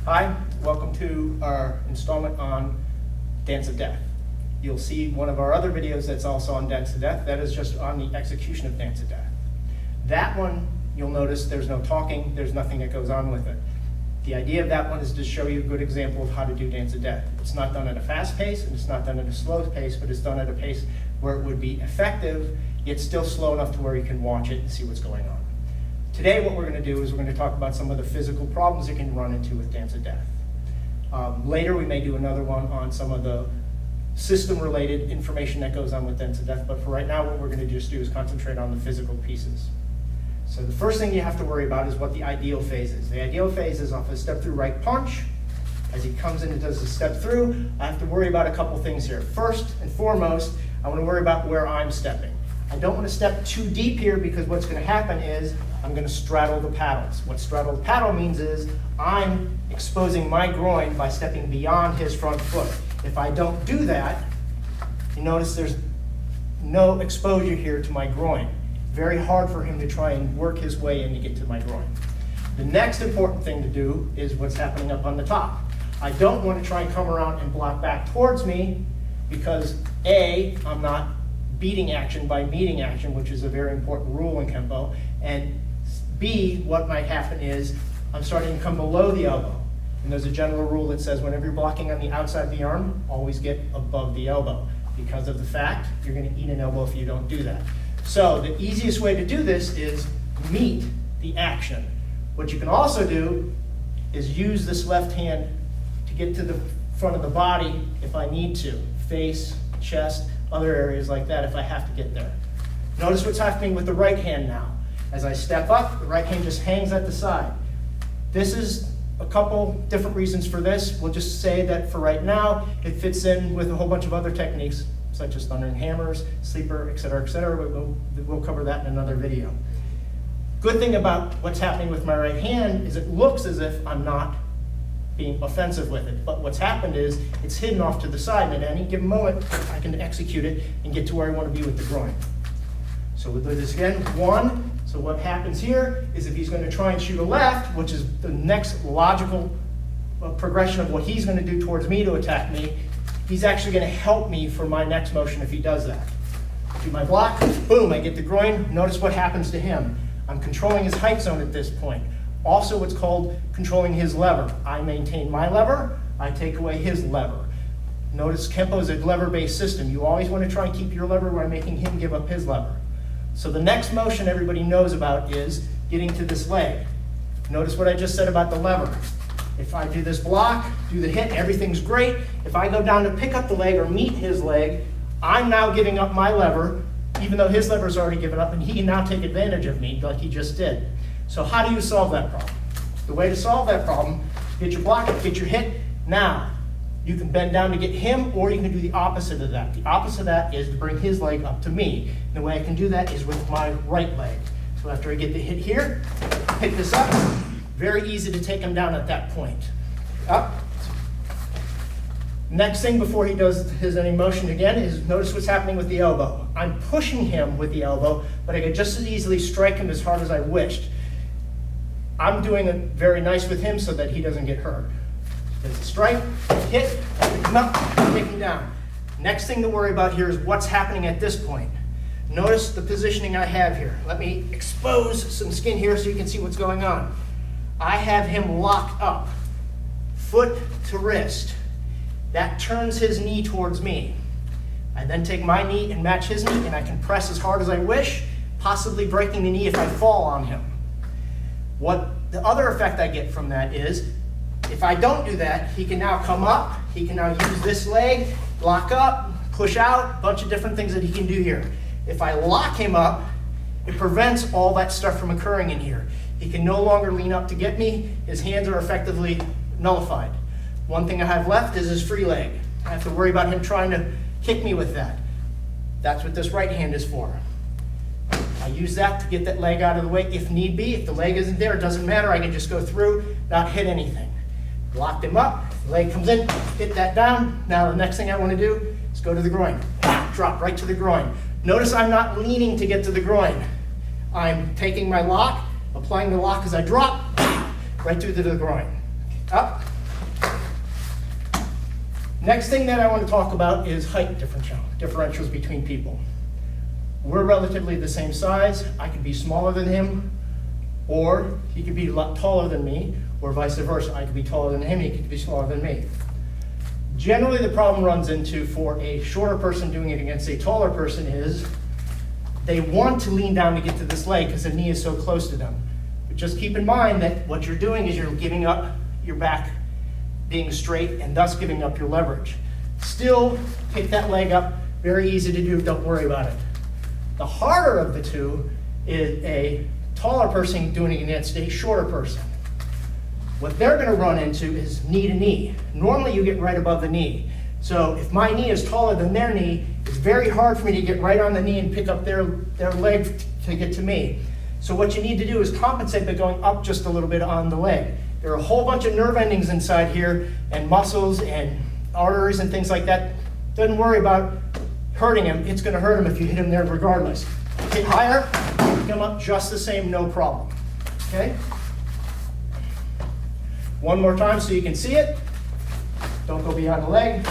Hi, welcome to our installment on Dance of Death. You'll see one of our other videos that's also on Dance of Death. That is just on the execution of Dance of Death. That one, you'll notice there's no talking, there's nothing that goes on with it. The idea of that one is to show you a good example of how to do Dance of Death. It's not done at a fast pace, and it's not done at a slow pace, but it's done at a pace where it would be effective, yet still slow enough to where you can watch it and see what's going on. Today, what we're going to do is we're going to talk about some of the physical problems you can run into with Dance of Death. Later, we may do another one on some of the system-related information that goes on with Dance of Death, but for right now, what we're going to just do is concentrate on the physical pieces. So the first thing you have to worry about is what the ideal phase is. The ideal phase is off a step-through right punch. As he comes in and does the step through, I have to worry about a couple things here. First and foremost, I want to worry about where I'm stepping. I don't want to step too deep here because what's going to happen is I'm going to straddle the paddles. What straddle the paddle means is I'm exposing my groin by stepping beyond his front foot. If I don't do that, you notice there's no exposure here to my groin. Very hard for him to try and work his way in to get to my groin. The next important thing to do is what's happening up on the top. I don't want to try and come around and block back towards me because A, I'm not beating action by meeting action, which is a very important rule in Kenpo, and B, what might happen is I'm starting to come below the elbow. And there's a general rule that says whenever you're blocking on the outside of the arm, always get above the elbow because of the fact you're going to eat an elbow if you don't do that. So the easiest way to do this is meet the action. What you can also do is use this left hand to get to the front of the body if I need to. Face, chest, other areas like that if I have to get there. Notice what's happening with the right hand now. As I step up, the right hand just hangs at the side. This is a couple different reasons for this. We'll just say that for right now, it fits in with a whole bunch of other techniques, such as thundering hammers, sleeper, et cetera, we'll cover that in another video. Good thing about what's happening with my right hand is it looks as if I'm not being offensive with it, but what's happened is it's hidden off to the side, and at any given moment, I can execute it and get to where I want to be with the groin. So we'll do this again, one. So what happens here is if he's going to try and shoot a left, which is the next logical progression of what he's going to do towards me to attack me, he's actually going to help me for my next motion if he does that. Do my block, boom, I get the groin. Notice what happens to him. I'm controlling his height zone at this point. Also what's called controlling his lever. I maintain my lever, I take away his lever. Notice Kenpo is a lever-based system. You always want to try and keep your lever by making him give up his lever. So the next motion everybody knows about is getting to this leg. Notice what I just said about the lever. If I do this block, do the hit, everything's great. If I go down to pick up the leg or meet his leg, I'm now giving up my lever, even though his lever's already given up, and he can now take advantage of me like he just did. So how do you solve that problem? The way to solve that problem, get your block, get your hit. Now, you can bend down to get him, or you can do the opposite of that. The opposite of that is to bring his leg up to me. And the way I can do that is with my right leg. So after I get the hit here, pick this up, very easy to take him down at that point. Up. Next thing before he does his any motion again is notice what's happening with the elbow. I'm pushing him with the elbow, but I could just as easily strike him as hard as I wished. I'm doing it very nice with him so that he doesn't get hurt. There's a strike, hit, pick him up, take him down. Next thing to worry about here is what's happening at this point. Notice the positioning I have here. Let me expose some skin here so you can see what's going on. I have him locked up, foot to wrist. That turns his knee towards me. I then take my knee and match his knee, and I can press as hard as I wish, possibly breaking the knee if I fall on him. What the other effect I get from that is, if I don't do that, he can now come up, he can now use this leg, lock up, push out, a bunch of different things that he can do here. If I lock him up, it prevents all that stuff from occurring in here. He can no longer lean up to get me, his hands are effectively nullified. One thing I have left is his free leg. I have to worry about him trying to kick me with that. That's what this right hand is for. I use that to get that leg out of the way if need be. If the leg isn't there, it doesn't matter. I can just go through, not hit anything. Locked him up, the leg comes in, hit that down. Now the next thing I want to do is go to the groin. Drop right to the groin. Notice I'm not leaning to get to the groin. I'm taking my lock, applying the lock as I drop, right through to the groin. Up, Next thing that I want to talk about is height differentials between people. We're relatively the same size. I could be smaller than him, or he could be a lot taller than me, or vice versa. I could be taller than him, he could be smaller than me. Generally, the problem runs into for a shorter person doing it against a taller person is they want to lean down to get to this leg because the knee is so close to them. But just keep in mind that what you're doing is you're giving up your back being straight and thus giving up your leverage. Still, pick that leg up, very easy to do, don't worry about it. The harder of the two is a taller person doing it against a shorter person. What they're going to run into is knee to knee. Normally you get right above the knee. So if my knee is taller than their knee, it's very hard for me to get right on the knee and pick up their leg to get to me. So what you need to do is compensate by going up just a little bit on the leg. There are a whole bunch of nerve endings inside here and muscles and arteries and things like that. Don't worry about hurting him. It's going to hurt him if you hit him there regardless. Hit higher, come up just the same, no problem. Okay? One more time so you can see it. Don't go beyond the leg.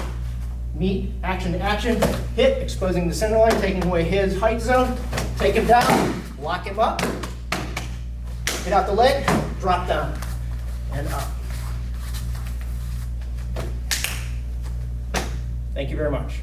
Meet, action to action. Hit, exposing the center line, taking away his height zone. Take him down, lock him up. Get out the leg, drop down, and up. Thank you very much.